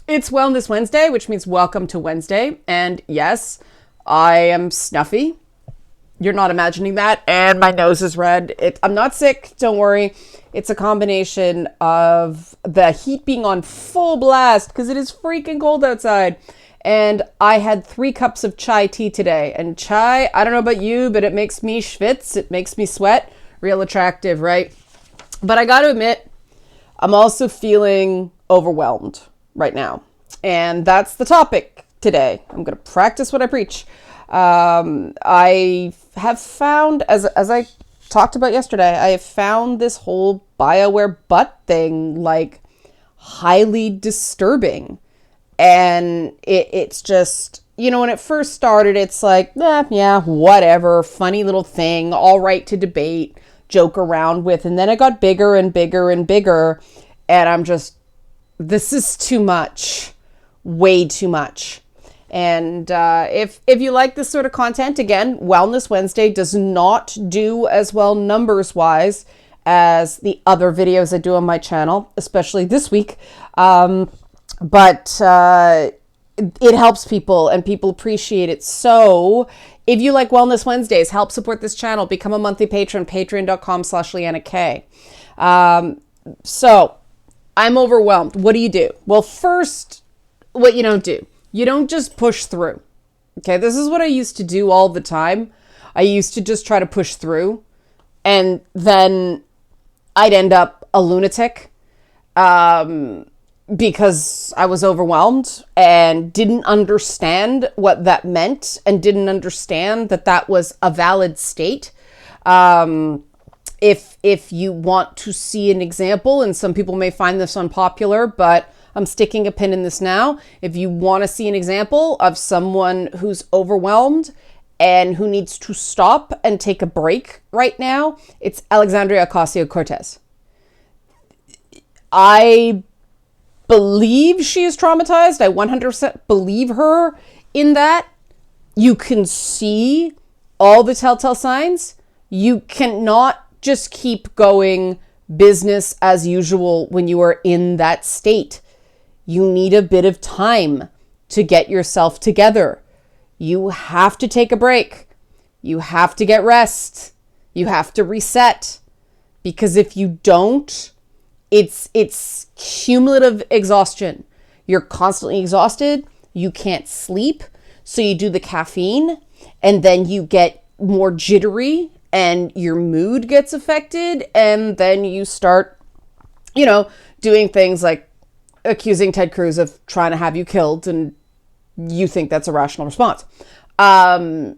It's Wellness Wednesday, which means welcome to Wednesday. And yes, I am snuffy. You're not imagining that. And my nose is red. I'm not sick. Don't worry. It's a combination of the heat being on full blast because it is freaking cold outside. And I had 3 cups of chai tea today. And chai, I don't know about you, but it makes me schwitz. It makes me sweat. Real attractive, right? But I got to admit, I'm also feeling overwhelmed right now. And that's the topic today. I'm going to practice what I preach. I have found, as I talked about yesterday, I have found this whole BioWare butt thing like highly disturbing. And it's just, when it first started, it's like, yeah, whatever, funny little thing, all right to debate, joke around with. And then it got bigger and bigger and bigger. And I'm just, this is too much, way too much. And if you like this sort of content, again, Wellness Wednesday does not do as well numbers-wise as the other videos I do on my channel, especially this week. But it helps people and people appreciate it. So if you like Wellness Wednesdays, help support this channel. Become a monthly patron, patreon.com/Leanna K. So I'm overwhelmed. What do you do? Well, first, what you don't do. You don't just push through. Okay, this is what I used to do all the time. I used to just try to push through. And then I'd end up a lunatic because I was overwhelmed and didn't understand what that meant and didn't understand that that was a valid state. If you want to see an example, and some people may find this unpopular, but I'm sticking a pin in this now. If you want to see an example of someone who's overwhelmed and who needs to stop and take a break right now, it's Alexandria Ocasio-Cortez. I believe she is traumatized. I 100% believe her in that. You can see all the telltale signs. You cannot just keep going business as usual when you are in that state. You need a bit of time to get yourself together. You have to take a break. You have to get rest. You have to reset. Because if you don't, it's cumulative exhaustion. You're constantly exhausted. You can't sleep. So you do the caffeine and then you get more jittery and your mood gets affected. And then you start, doing things like accusing Ted Cruz of trying to have you killed, and you think that's a rational response. If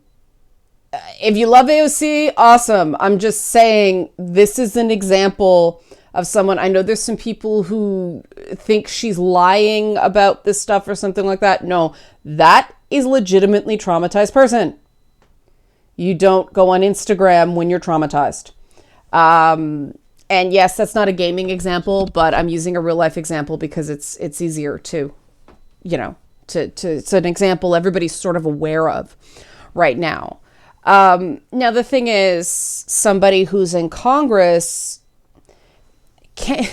you love AOC, awesome. I'm just saying this is an example of someone. I know there's some people who think she's lying about this stuff or something like that. No, that is legitimately traumatized person. You don't go on Instagram when you're traumatized. And yes, that's not a gaming example, but I'm using a real life example because it's easier to, it's an example everybody's sort of aware of right now. Now, the thing is, somebody who's in Congress, they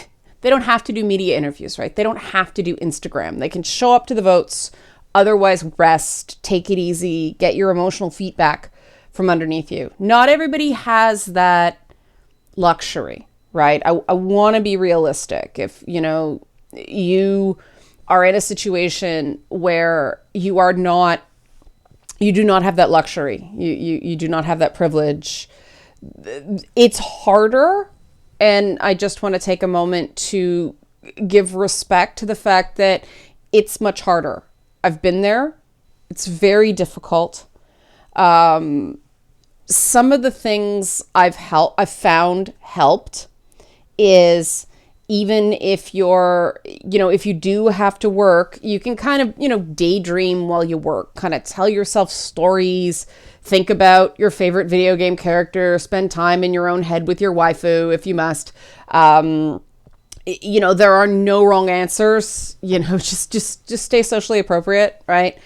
don't have to do media interviews, right? They don't have to do Instagram. They can show up to the votes, otherwise rest, take it easy, get your emotional feedback from underneath you. Not everybody has that luxury. Right? I want to be realistic. If, you are in a situation where you do not have that luxury. You do not have that privilege. It's harder. And I just want to take a moment to give respect to the fact that it's much harder. I've been there. It's very difficult. Some of the things I've found helped is even if you're, if you do have to work, you can kind of, daydream while you work, kind of tell yourself stories, think about your favorite video game character, spend time in your own head with your waifu if you must. There are no wrong answers, just stay socially appropriate, right?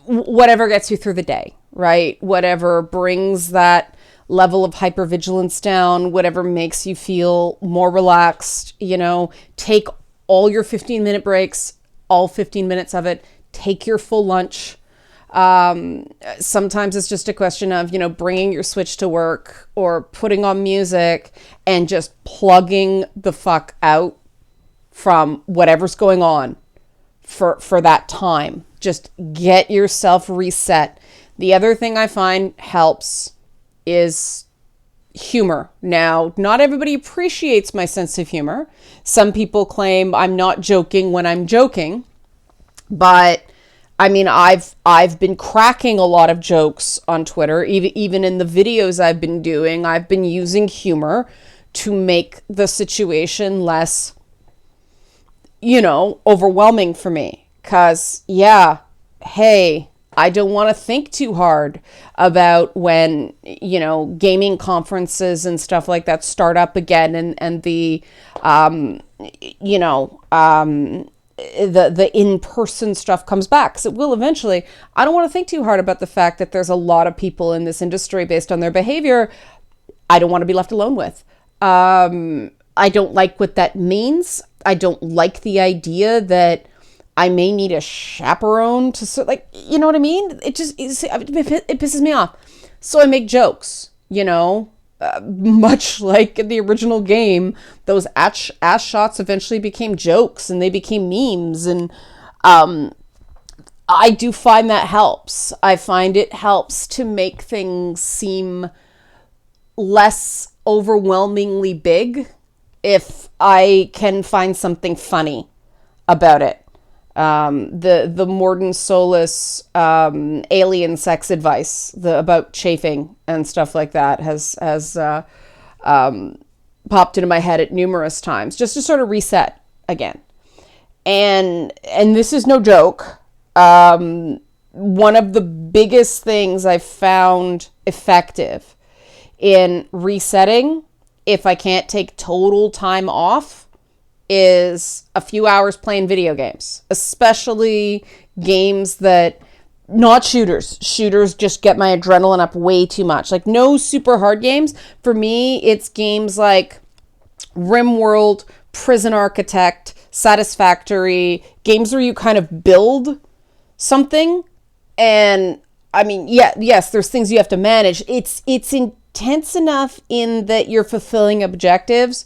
Whatever gets you through the day, right? Whatever brings that level of hypervigilance down, whatever makes you feel more relaxed, take all your 15-minute breaks, all 15 minutes of it. Take your full lunch. Sometimes it's just a question of, bringing your Switch to work or putting on music and just plugging the fuck out from whatever's going on for that time. Just get yourself reset. The other thing I find helps is humor. Now, not everybody appreciates my sense of humor. Some people claim I'm not joking when I'm joking, but I mean, I've been cracking a lot of jokes on Twitter. Even in the videos I've been doing, I've been using humor to make the situation less, overwhelming for me. 'Cause hey, I don't want to think too hard about when, gaming conferences and stuff like that start up again, and the in-person stuff comes back, because it will eventually. I don't want to think too hard about the fact that there's a lot of people in this industry based on their behavior I don't want to be left alone with. I don't like what that means. I don't like the idea that I may need a chaperone to, you know what I mean? It pisses me off. So I make jokes, much like in the original game, those ass shots eventually became jokes and they became memes. And I do find that helps. I find it helps to make things seem less overwhelmingly big if I can find something funny about it. The Morden Solis alien sex advice about chafing and stuff like that has popped into my head at numerous times, just to sort of reset again. And this is no joke. One of the biggest things I've found effective in resetting, if I can't take total time off, is a few hours playing video games, especially games that, not shooters. Shooters just get my adrenaline up way too much. Like, no super hard games. For me, it's games like RimWorld, Prison Architect, Satisfactory, games where you kind of build something. And I mean, yes, there's things you have to manage. It's intense enough in that you're fulfilling objectives,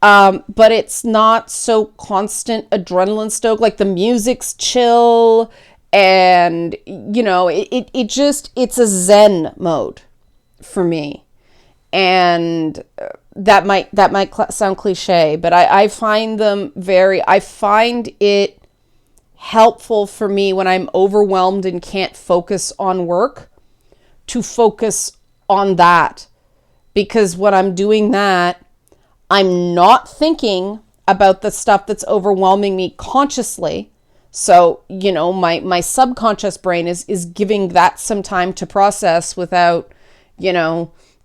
but it's not so constant adrenaline stoke. Like, the music's chill, and it's a zen mode for me. And that might sound cliche, but I find it helpful for me when I'm overwhelmed and can't focus on work, to focus on that, because when I'm doing that, I'm not thinking about the stuff that's overwhelming me consciously. So, my subconscious brain is giving that some time to process without,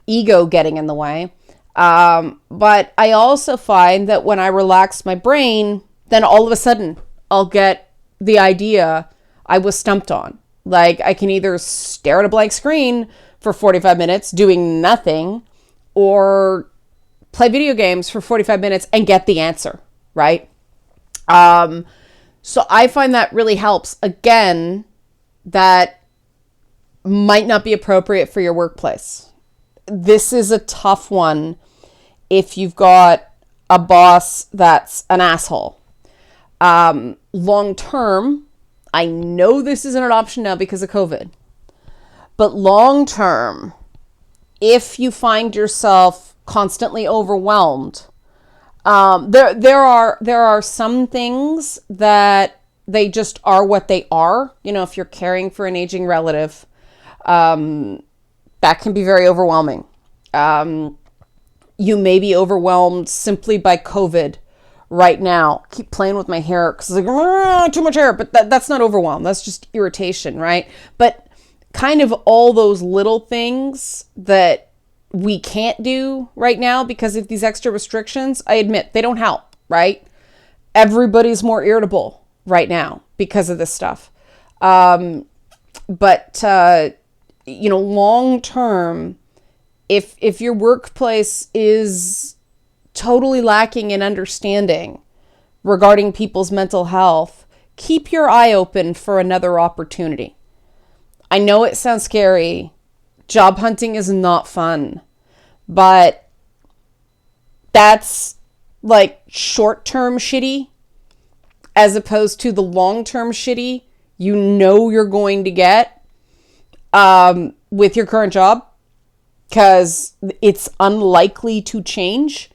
ego getting in the way. But I also find that when I relax my brain, then all of a sudden I'll get the idea I was stumped on. Like, I can either stare at a blank screen for 45 minutes doing nothing, or play video games for 45 minutes and get the answer, right? So I find that really helps. Again, that might not be appropriate for your workplace. This is a tough one if you've got a boss that's an asshole. Long term, I know this isn't an option now because of COVID, but long term, if you find yourself constantly overwhelmed, there are some things that they just are what they are. If you're caring for an aging relative, that can be very overwhelming. You may be overwhelmed simply by COVID right now. I keep playing with my hair because it's like, too much hair, but that's not overwhelm. That's just irritation, right? But kind of all those little things that we can't do right now because of these extra restrictions, I admit they don't help, right? Everybody's more irritable right now because of this stuff. But long term, if your workplace is totally lacking in understanding regarding people's mental health, keep your eye open for another opportunity. I know it sounds scary. Job hunting is not fun, but that's like short-term shitty as opposed to the long-term shitty you know you're going to get with your current job, because it's unlikely to change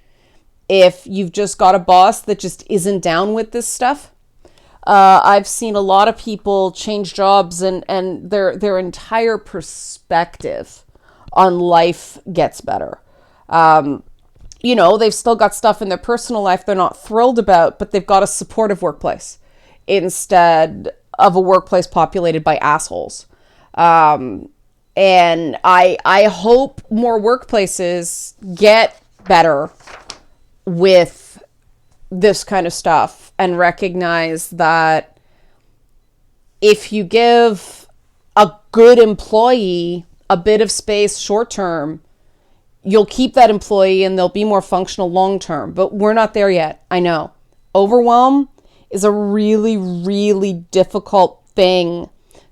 if you've just got a boss that just isn't down with this stuff. I've seen a lot of people change jobs and their entire perspective on life gets better. They've still got stuff in their personal life they're not thrilled about, but they've got a supportive workplace instead of a workplace populated by assholes. And I hope more workplaces get better with this kind of stuff and recognize that if you give a good employee a bit of space short term, you'll keep that employee and they'll be more functional long term. But we're not there yet. I know. Overwhelm is a really, really difficult thing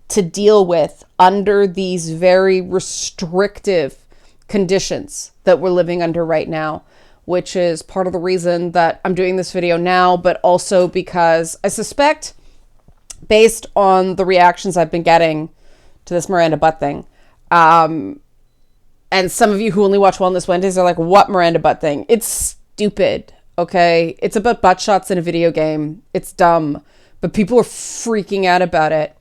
to deal with under these very restrictive conditions that we're living under right now, which is part of the reason that I'm doing this video now, but also because I suspect, based on the reactions I've been getting to this Miranda Butt thing, and some of you who only watch Wellness Wednesdays are like, what Miranda Butt thing? It's stupid, okay? It's about butt shots in a video game. It's dumb, but people are freaking out about it.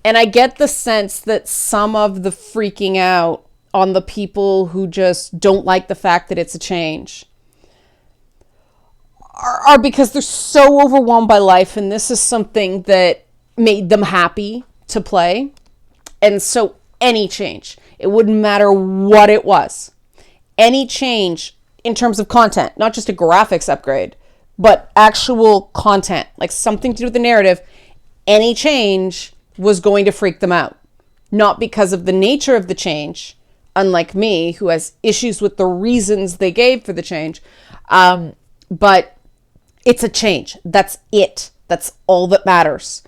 And I get the sense that some of the freaking out on the people who just don't like the fact that it's a change are because they're so overwhelmed by life, and this is something that made them happy to play. And so any change, it wouldn't matter what it was, any change in terms of content, not just a graphics upgrade, but actual content, like something to do with the narrative, any change was going to freak them out. Not because of the nature of the change, unlike me, who has issues with the reasons they gave for the change, but it's a change. That's it. That's all that matters.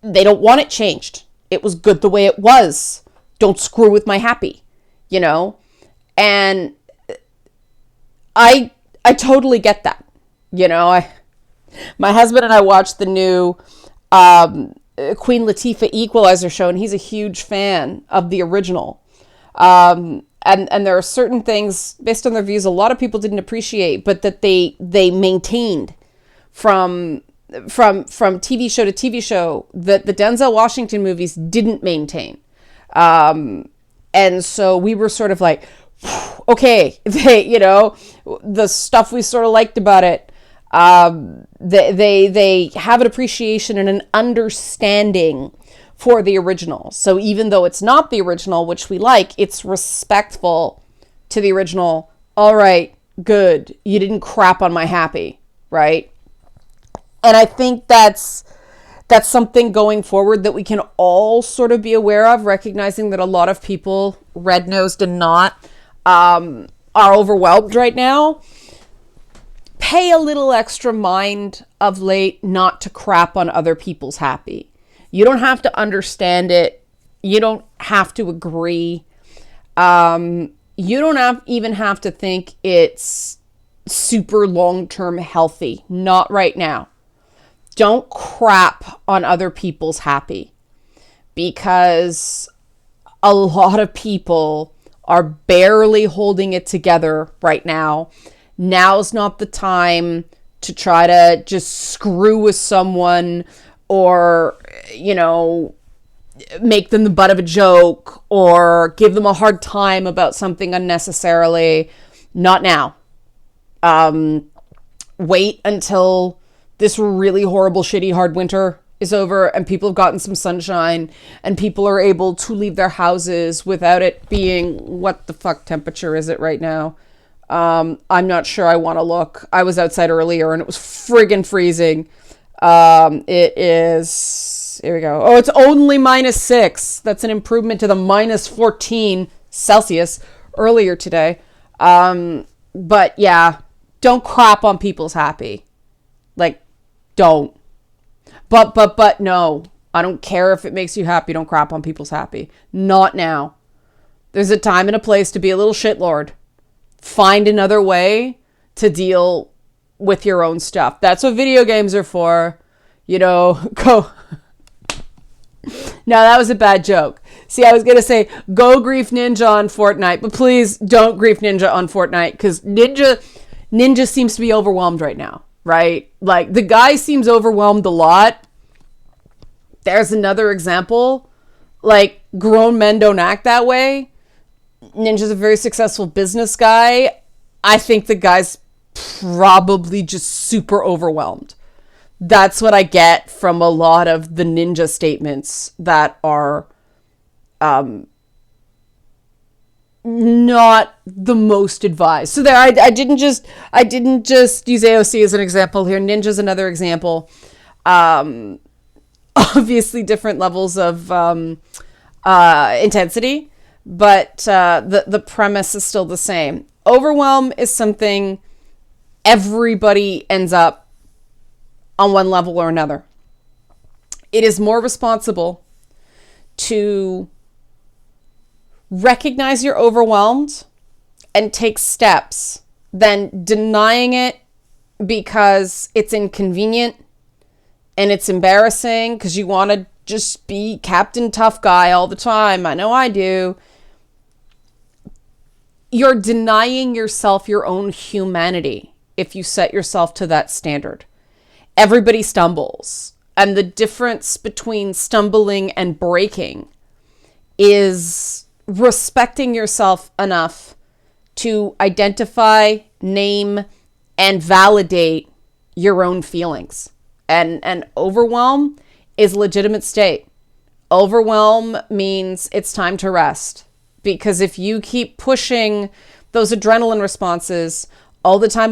They don't want it changed. It was good the way it was. Don't screw with my happy, And I totally get that. My husband and I watched the new Queen Latifah Equalizer show, and he's a huge fan of the original. And there are certain things, based on their views, a lot of people didn't appreciate, but that they maintained from TV show to TV show that the Denzel Washington movies didn't maintain. And so we were sort of like, okay, the stuff we sort of liked about it, they have an appreciation and an understanding for the original. So even though it's not the original, which we like, it's respectful to the original. All right, good. You didn't crap on my happy, right? And I think that's something going forward that we can all sort of be aware of, recognizing that a lot of people, red-nosed and not, are overwhelmed right now. Pay a little extra mind of late not to crap on other people's happy. You don't have to understand it. You don't have to agree. You don't even have to think it's super long-term healthy. Not right now. Don't crap on other people's happy, because a lot of people are barely holding it together right now. Now's not the time to try to just screw with someone or, make them the butt of a joke or give them a hard time about something unnecessarily. Not now. Wait until this really horrible, shitty, hard winter is over and people have gotten some sunshine and people are able to leave their houses without it being, what the fuck temperature is it right now? I'm not sure. I want to look. I was outside earlier and it was friggin' freezing. It is, here we go. Oh, it's only -6. That's an improvement to the -14 Celsius earlier today. But yeah, don't crap on people's happy. Like, don't. But no. I don't care if it makes you happy. Don't crap on people's happy. Not now. There's a time and a place to be a little shitlord. Find another way to deal with your own stuff. That's what video games are for. You know, go. No, that was a bad joke. See, I was going to say, go grief Ninja on Fortnite, but please don't grief Ninja on Fortnite, because Ninja seems to be overwhelmed right now, right? Like, the guy seems overwhelmed a lot. There's another example. Like, grown men don't act that way. Ninja's a very successful business guy. I think the guy's probably just super overwhelmed. That's what I get from a lot of the Ninja statements that are not the most advised. So there, I didn't just use AOC as an example here. Ninja's another example. Obviously different levels of intensity, but the premise is still the same. Overwhelm is something everybody ends up on one level or another. It is more responsible to recognize you're overwhelmed and take steps than denying it because it's inconvenient and it's embarrassing because you want to just be Captain Tough Guy all the time. I know I do. You're denying yourself your own humanity if you set yourself to that standard. Everybody stumbles. And the difference between stumbling and breaking is respecting yourself enough to identify, name, and validate your own feelings. And overwhelm is a legitimate state. Overwhelm means it's time to rest. Because if you keep pushing those adrenaline responses all the time,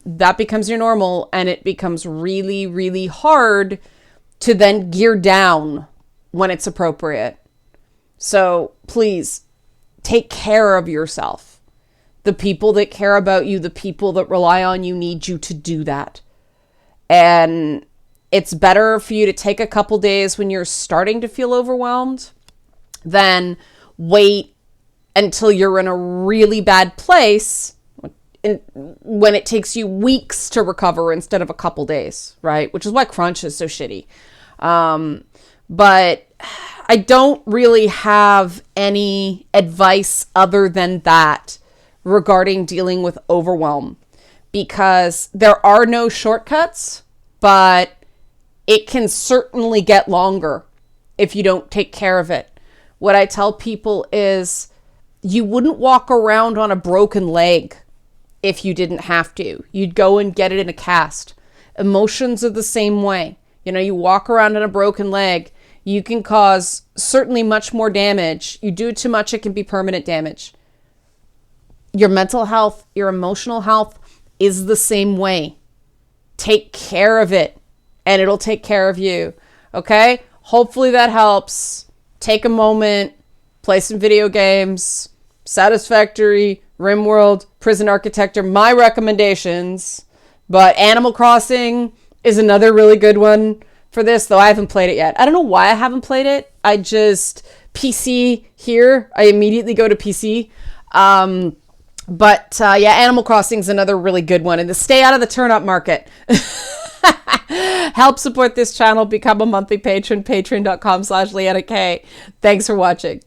that becomes your normal, and it becomes really, really hard to then gear down when it's appropriate. So please take care of yourself. The people that care about you, the people that rely on you, need you to do that. And it's better for you to take a couple days when you're starting to feel overwhelmed than wait until you're in a really bad place when it takes you weeks to recover instead of a couple days, right? Which is why crunch is so shitty. But I don't really have any advice other than that regarding dealing with overwhelm, because there are no shortcuts, but it can certainly get longer if you don't take care of it. What I tell people is you wouldn't walk around on a broken leg if you didn't have to. You'd go and get it in a cast. Emotions are the same way. You know, you walk around on a broken leg, you can cause certainly much more damage. You do too much, it can be permanent damage. Your mental health, your emotional health is the same way. Take care of it, and it'll take care of you. Okay? Hopefully that helps. Take a moment, play some video games. Satisfactory, RimWorld, Prison Architect are my recommendations. But Animal Crossing is another really good one for this, though I haven't played it yet. I don't know why I haven't played it. I just, PC here, I immediately go to PC. But Animal Crossing is another really good one. And to stay out of the turn-up market. Help support this channel. Become a monthly patron. Patreon.com/LeannaK. Thanks for watching.